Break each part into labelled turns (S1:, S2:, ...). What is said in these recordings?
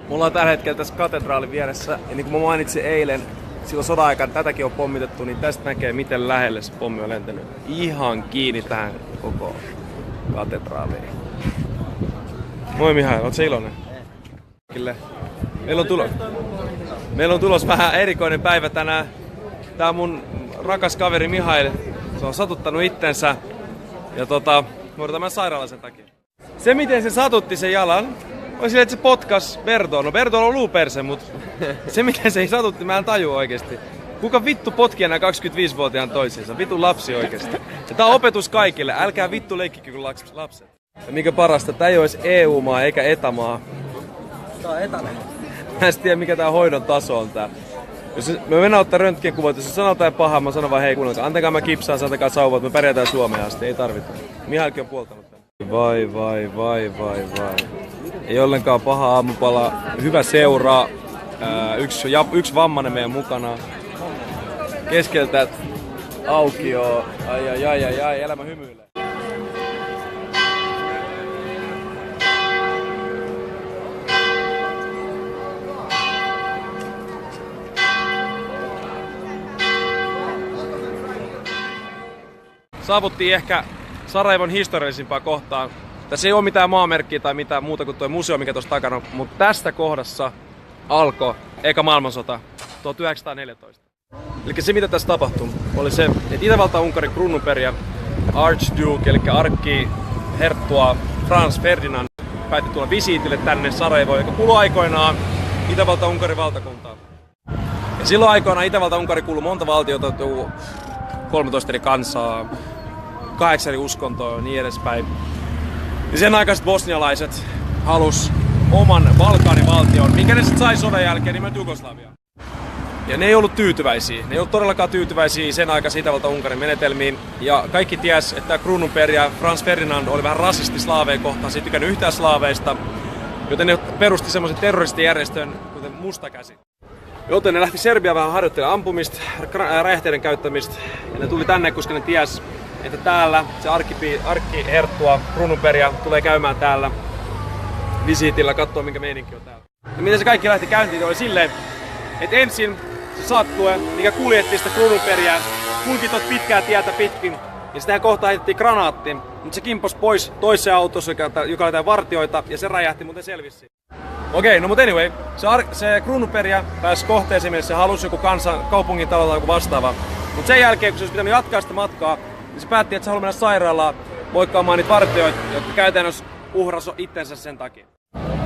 S1: Me ollaan tällä hetkellä tässä katedraalin vieressä, ja niin kuin mä mainitsin eilen, silloin sodan aikana tätäkin on pommitettu, niin tästä näkee miten lähelle se pommi on lentänyt. Ihan kiinni tähän koko katedraaliin. Moi Mihail, ootko sä iloinen? Meillä on tulos vähän erikoinen päivä tänään. Tää on mun rakas kaveri Mihail. Se on satuttanut itsensä ja me odotamme sairaalan sen takia. Se miten se satutti sen jalan, oli silleen, että se potkas Bertoon. No Bertoon on luuperse, mutta se miten se ei satutti, mä en tajua oikeesti. Kuka vittu potki enää 25-vuotiaan toisiinsa? Vittu lapsi oikeesti. Ja tää on opetus kaikille, älkää vittu leikkikö kuin lapset. Ja mikä parasta, tää ei ois EU-maa eikä ETA-maa.
S2: Tää on etämaa.
S1: Mä en tiedä mikä tää hoidon taso on tää. Jos me mennään ottaa röntgenkuvat, jos sanotaan jotain pahaa, mä sanon vaan hei kuunnelkaa, antakaa mä kipsaan, saatakaa sauvat, me pärjätään Suomeen asti, ei tarvita. Mihailkin on puoltanut tän. Vai. Ei ollenkaan paha aamupala, hyvä seura, yksi vammainen meidän mukana. Keskeltä aukio, ai, elämä hymyilee. Saavuttiin ehkä Sarajevon historiallisimpaan kohtaan. Tässä ei ole mitään maamerkkiä tai mitään muuta kuin tuo museo, mikä tuossa takana, mutta tästä kohdassa alkoi eka maailmansota 1914. Eli se mitä tässä tapahtui oli se, että Itävalta-Unkarin kruununperijä Archduke, eli arkkiherttua Franz Ferdinand päätti tulla visiitille tänne Sarajevoon, joka kuului aikoinaan Itävalta-Unkarin valtakuntaan. Ja silloin aikoinaan Itävalta-Unkari kuului monta valtiota, 13 eri kansaa, 8 eri uskontoa ja niin edespäin. Ja sen aikaiset bosnialaiset halus oman Balkanivaltion, minkä ne sitten sai sodan jälkeen nimeltä Jugoslavia. Ja ne ei ollut tyytyväisiä. Ne ei ollut todellakaan tyytyväisiä sen aikaisen Itävalta-Unkarin menetelmiin. Ja kaikki ties, että tämä kruununperijä Franz Ferdinand oli vähän rasisti slaaveja kohtaan, se ei tykännyt yhtään slaaveista. Joten ne perusti semmoisen terroristijärjestön, kuten Musta Käsi. Joten ne lähti Serbiaan vähän harjoittelemaan ampumista, räjähteiden käyttämistä. Ja ne tuli tänne, koska ne ties, että täällä se arkkiherttua, kruununperijä, tulee käymään täällä visiitillä, katsoo minkä meininki on täällä. Ja miten se kaikki lähti käyntiin oli silleen, että ensin se sattue, mikä kuljetti sitä kruununperijää, kulki tot pitkää tietä pitkin, ja sitä kohtaa heitettiin granaatti, mutta se kimpos pois toiseen autossa, joka oli täällä vartioita, ja se räjähti, mutta selvisi. Okei, no mutta anyway, se kruununperijä pääsi kohteeseen, missä se halusi joku kaupungin talo tai joku vastaava. Mutta sen jälkeen, kun se olisi pitänyt jatkaa sitä matkaa, niin se päätti, että se haluaa mennä sairaalaan moikkaamaan niitä vartijoita, jotka käytännössä uhrasi itsensä sen takia.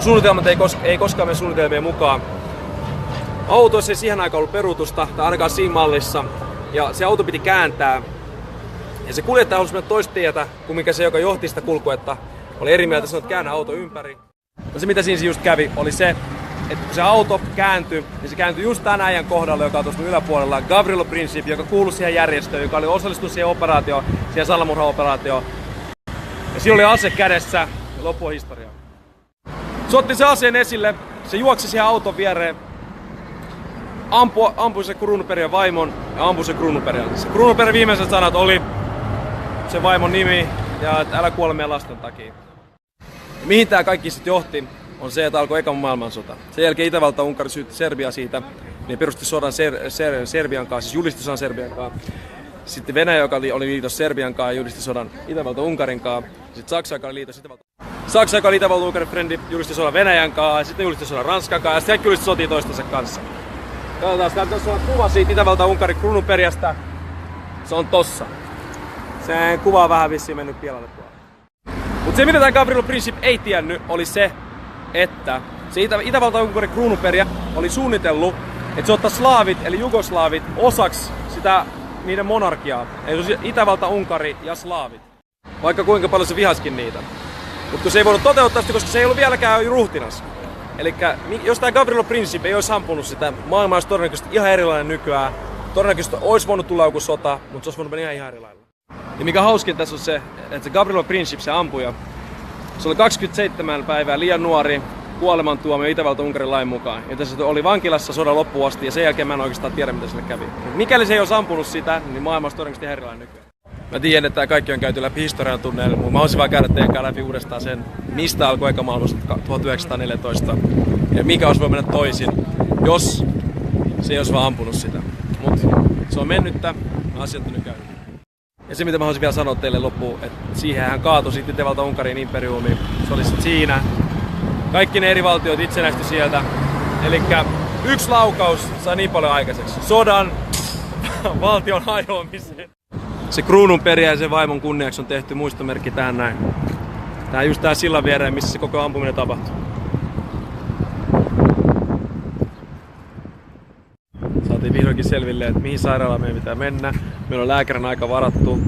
S1: Suunnitelmat ei koskaan mene suunnitelmien mukaan. Autoissa ei siihen aikaan ollut peruutusta, tai ainakaan siinä mallissa, ja se auto piti kääntää. Ja se kuljettaja halusi mennä toista tietä, kuin mikä se, joka johti sitä kulkuetta, oli eri mieltä, sanoi, että käännä auto ympäri. No se mitä siinä just kävi, oli se, että kun se auto kääntyi, niin se kääntyi just tämän äijän kohdalla, joka on tuossa yläpuolella, Gavrilo Princip, joka kuului siihen järjestöön, joka oli osallistunut siihen operaatioon, siihen salamurha-operaatioon. Ja sillä oli ase kädessä, ja loppu on historiaa. Se otti se aseen esille, se juoksi siihen auton viereen, ampui se kruununperijän vaimon ja ampui se kruununperijän. Se kruununperijän viimeiset sanat oli se vaimon nimi ja että älä kuole meidän lasten takia. Ja mihin tää kaikki sitten johti, on se, että alkoi eka maailmansota. Sen jälkeen Itävalta-Unkari syytti Serbia siitä, niin perusti sodan Serbian kanssa, siis julisti sodan Serbian kanssa. Sitten Venäjä, joka oli liitossa Serbian kanssa, julisti sodan Itävalta-Unkarin kanssa. Sitten Saksa, joka oli liitossa Saksa, joka oli Itävalta-Unkarin frendi, julisti sodan Venäjän kanssa. Sitten julisti sodan Ranskan kanssa ja sitten kaikki julisti sotia toistensa kanssa. Katsotaan, tässä on kuva siitä Itävalta-Unkarin kruununperijästä. Se on tossa. Se kuva on vähän vissiin mennyt pielalle puolelle. Mutta se mitä tämä Gavrilo Princip ei tiennyt oli se, että se Itävalta-Unkarin kruununperijä oli suunnitellut, että se ottaa slaavit eli jugoslaavit osaksi sitä niiden monarkiaa. Eli se Itävalta-Unkari ja slaavit. Vaikka kuinka paljon se vihaskin niitä. Mutta kun se ei voinut toteuttaa sitä, koska se ei ollut vieläkään ruhtinas. Elikkä jos tämä Gavrilo Princip ei olisi ampunut sitä, maailma olisi todennäköisesti ihan erilainen nykyään. Todennäköisesti olisi voinut tulla joku sota, mutta se olisi voinut mennä ihan eri lailla. Ja mikä hauskin tässä on se, että se Gabriel Princip, se ampuja, se oli 27 päivää liian nuori, kuolemantuomio Itävalta-Unkarin lain mukaan. Ja se oli vankilassa sodan loppuun asti ja sen jälkeen mä en oikeastaan tiedä mitä sille kävi. Mikäli se ei olisi ampunut sitä, niin maailma olisi todennäköisesti erilainen nykyään. Mä tiedän, että tämä kaikki on käyty läpi historian tunneilla, mutta mä haluaisin vaan käydä teidän läpi uudestaan sen, mistä alkoi eka maailmansota 1914 ja mikä olisi voi mennä toisin, jos se ei olisi vaan ampunut sitä. Mutta se on mennyttä, asiat on nyt käynyt. Ja se mitä mä haluaisin vielä sanoa teille loppuun, että siihenhän kaatui sitten Itävalta-Unkarin imperiumi. Se oli sitten siinä. Kaikki ne eri valtiot itsenäistyi sieltä. Elikkä yksi laukaus sai niin paljon aikaiseksi. Sodan, valtion hajoamiseen. Se kruunun periäisen vaimon kunniaksi on tehty muistomerkki tähän näin. Tää just tää sillan viereen, missä se koko ampuminen tapahtuu. Saatiin vihdoinkin selville, että mihin sairaalaan meidän pitää mennä. Meillä on lääkärin aika varattu.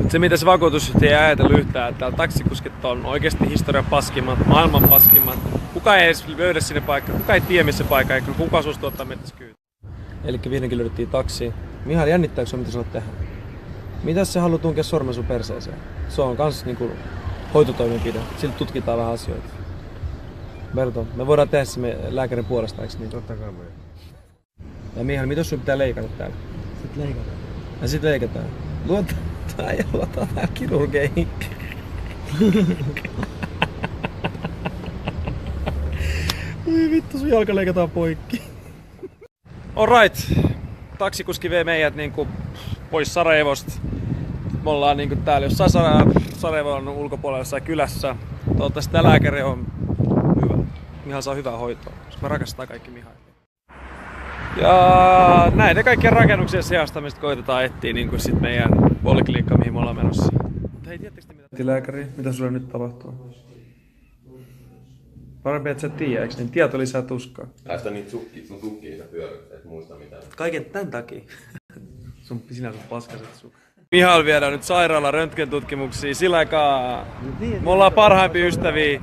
S1: Se mitä se vakuutusyhtiö ei ajatellut yhtään, että täällä taksikuskit on oikeasti historian paskimmat, maailman paskimmat. Kuka ei edes löydä sinne paikkaa, kuka ei tiedä missä paikka, eikä kuka suostuu ottaa meitä kyytiin. Elikkä vihdoinkin löydettiin taksi. Mihail, jännittääkö sinua mitä sinä olet tehdä? Mitäs se haluaa tunkea sormen sun perseeseen? Se on kans niinku hoitotoimenpide. Siltä tutkitaan vähän asioita. Berto, me voidaan tehdä se lääkärin puolesta, eikö niin?
S2: Totta kai.
S1: Ja Mihail, mitä sun pitää leikata täällä?
S2: Sitten leikataan.
S1: Ja sit leikataan. Luotetaan ja luotetaan täällä kirurgeihin. Ui vittu, sun jalka leikataan poikki. Alright. Taksikuski vei meidät niinku pois Sarajevosta. Me ollaan niinku täällä jossain Sarajevon ulkopuolella jossain kylässä. Toivottavasti tää lääkäri on hyvä. Mihail saa hyvää hoitoa, koska me rakastaa kaikki Mihailia. Ja näiden kaikkien rakennuksien seasta mistä koitetaan etsiä niin sit meidän poliklinikka, mihin me ollaan menossa. Mutta hei, tiedättekö mitä? Lääkäri, mitä sulle nyt tapahtuu? Parempi, että sä et tiedä, eikö niin? Tieto lisää tuskaa.
S3: Laista niitä sun sukkiita pyörät, et muista mitään.
S1: Kaiken tän takia. Sinä sun paskaset sukki. Mihail viedään nyt sairaala röntgentutkimuksia. Sillä aikaa me ollaan parhaimpia ystäviä.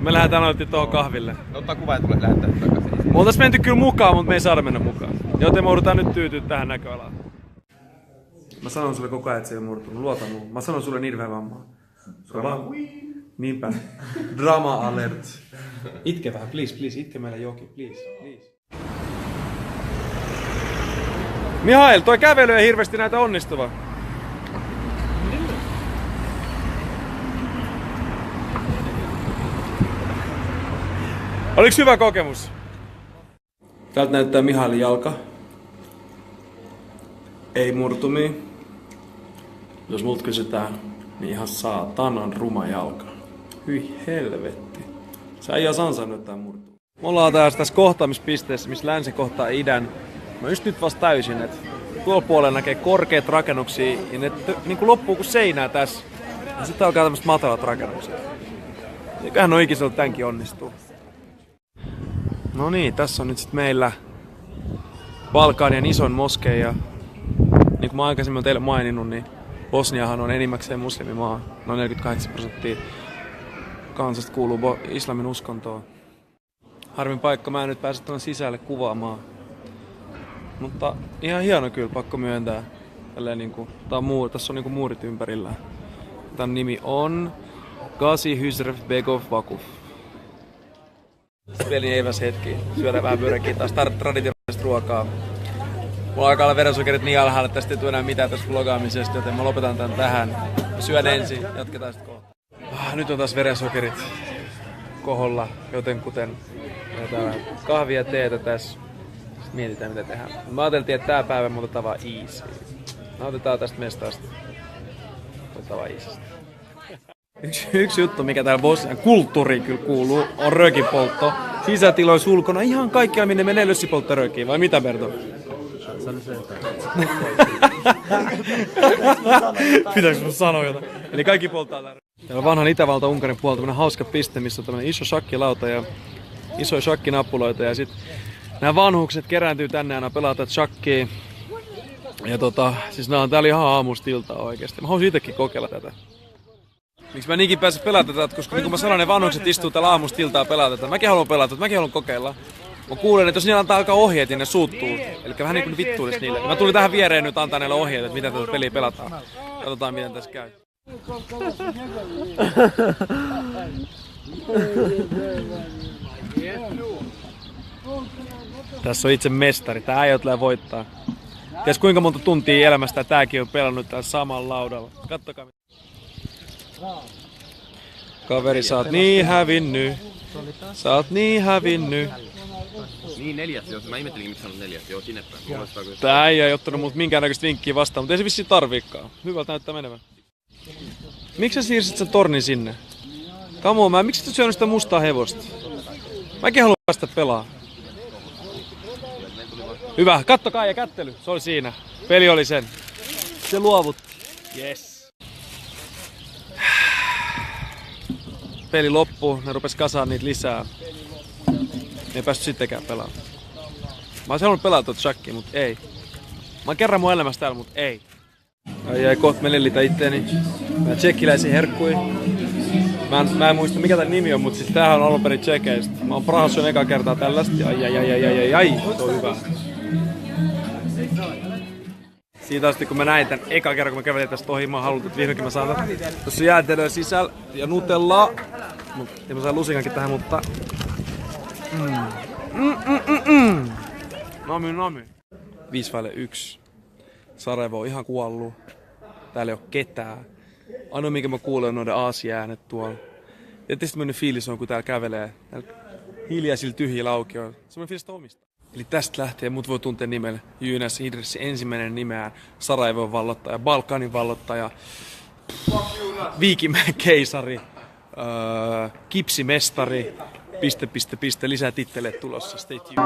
S1: Me lähdetään noiltiin tuohon kahville.
S3: Ottaa kuva ja tulee lähettää takaisin.
S1: Me oltais menty kyllä mukaan, mutta me ei saada mennä mukaan. Joten me joudutaan nyt tyytyä tähän näköalaan. Mä sanon sulle koko ajan, että se ei murtunut. Luota muu. Mä sanon sulle hirveä vammaa. Se on vaan... Niinpä. Drama alert. Itke vähän, please. Itke meille joki, please. Mihail, toi kävely ei hirveästi näytä onnistuva. Oliks hyvä kokemus? Täältä näyttää Mihailin jalka. Ei murtumia. Jos mut kysytään, niin ihan saatanan ruma jalka. Hyi helvetti. Sä ei edes ansainnut tää murtua. Me ollaan tässä kohtaamispisteessä, missä länsi kohtaa idän. Mä just nyt vasta täysin, että tuolla puolella näkee korkeat rakennuksia ja ne niinku loppuu kuin seinää tässä. Ja sitten alkaa tämmöset matalat rakennukset. Eiköhän no ikiseltä tämänkin onnistuu. No niin, tässä on nyt sit meillä Balkanian isoin moskeija. Niin kuin mä aikaisemmin teille maininnut, niin Bosniahan on enimmäkseen muslimimaa. Noin 48% kansasta kuuluu islamin uskontoon. Harmin paikka, mä en nyt pääse tuonne sisälle kuvaamaan. Mutta ihan hieno kyllä, pakko myöntää. Niinku, tässä on niinku muurit ympärillä. Tän nimi on Gazi Hüsrev Begov Vakuf. Pieni eiväs hetki. Syödään vähän pyöräkin taas traditionaalista ruokaa. Mulla alkaa olla verensokerit niin alhaalla, että tästä ei tule enää mitään tästä vlogaamisesta, joten mä lopetan tän tähän. Mä syön ensin, jatketaan sit kohta. Nyt on taas verensokerit koholla, joten kuten kahvia ja teetä tässä. Sitten mietitään mitä tehdään. Mä ajateltiin, että tää päivä me otetaan vaan easy. Nautitaan tästä mestasta. Otetaan vaan easy. Yksi juttu, mikä täällä Bosnian kulttuuriin kyllä kuuluu, on röökinpoltto. Sisätiloissa ulkona ihan kaikkialla minne menee lössipolttaa röökiä, vai mitä Berto?
S2: Sano se jotain.
S1: Pitääkö mun sanoa jotain? Eli kaikki polttaa täällä. Täällä on vanhan Itävalta-Unkarin puolella tämmönen hauska piste, missä on tämmönen iso shakkilauta ja isoja shakkinappuloita. Ja sit nämä vanhukset kerääntyy tänne aina pelaa tätä shakkia. Ja siis nää on täällä ihan aamusta iltaa oikeesti. Mä haluaisin itekin kokeilla tätä. Miksi mä niinkin pääse pelata tätä, koska niin kuin mä sanoin, ne vanhukset istuu täällä aamusta iltaa pelata tätä. Mäkin haluan pelata tätä, mäkin haluan kokeilla. Mä kuulen, että jos niillä antaa alkaa ohjeet, niin ne suuttuu. Eli vähän niin kuin vittuulis niille. Mä tulin tähän viereen nyt antaa niille ohjeet, että miten tätä peliä pelataan. Katsotaan miten tässä käy. Tässä on itse mestari. Tää äijä tulee voittaa. Ties kuinka monta tuntia elämästä tääkin on pelannut täällä samalla laudalla. Kattokaa. Kaveri, sä oot niin hävinnyt. Sä oot niin hävinnyt.
S3: Niin 4. Jos mä ihmettelin, miksi sanot 4. Joo, sinne päin.
S1: Tää äijä ei ottanut mut minkäännäköistä vinkkiä vastaan, mutta ei se vissiin tarviikaan. Hyvältä näyttää menevän. Miksi sä siirsit sen tornin sinne? Come on, miksi sä syönyt sitä mustaa hevosta? Mäkin haluan päästä pelaa. Hyvä, kattokaa ja kättely. Se oli siinä. Peli oli sen. Se luovutti. Yes. Peli loppuu, ne rupes kasaan niitä lisää. Ne ei päästy sittenkään pelaamaan. Mä ois halunnut pelaa tuota shakkia, mut ei. Mä oon kerran mun elämässä täällä, mut ei. Ai kohta mä lellitän itteeni. Mä tsekkiläisiin herkkuihin. Mä en muista mikä tän nimi on, mut siis tämähän on alun perin tsekeistä. Mä oon Prahassa eka kertaa tällaista. Ai, se on hyvä. Siitä asti kun mä näin tän eka kerran kun mä kävelin tästä ohi, mä halunnut, että vihdoinkin mä saan tän. Tossa on jäätelöä sisällä ja nutellaa. Ja mä saan lusikankin tähän, mutta... Nami. 5-1. Sarajevo on ihan kuollut. Täällä ei oo ketään. Ainoa minkä mä kuulen on noiden aasiäänet tuolla. Ja tietysti mennyt fiilis on kun täällä kävelee. Täällä hiljaisilla tyhjillä aukioilla. Semmoinen fiilis omista. Eli tästä lähtien mut voi tuntea nimellä Yunus Idrissi ensimmäinen nimeään. Sarajevon vallottaja, Balkanin vallottaja, Viikinmäen keisari, kipsimestari, ... lisää titteleet tulossa. Stay tuned.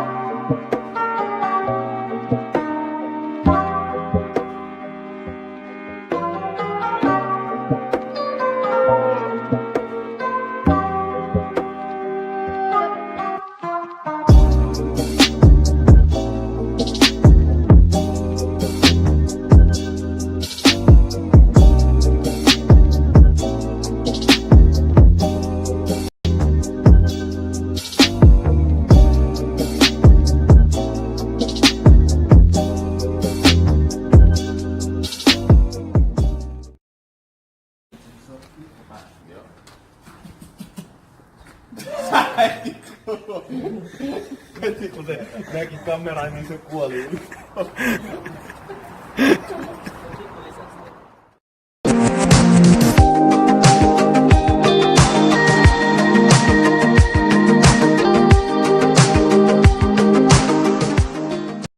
S2: Heti kun se näki kameraa, niin se kuoli.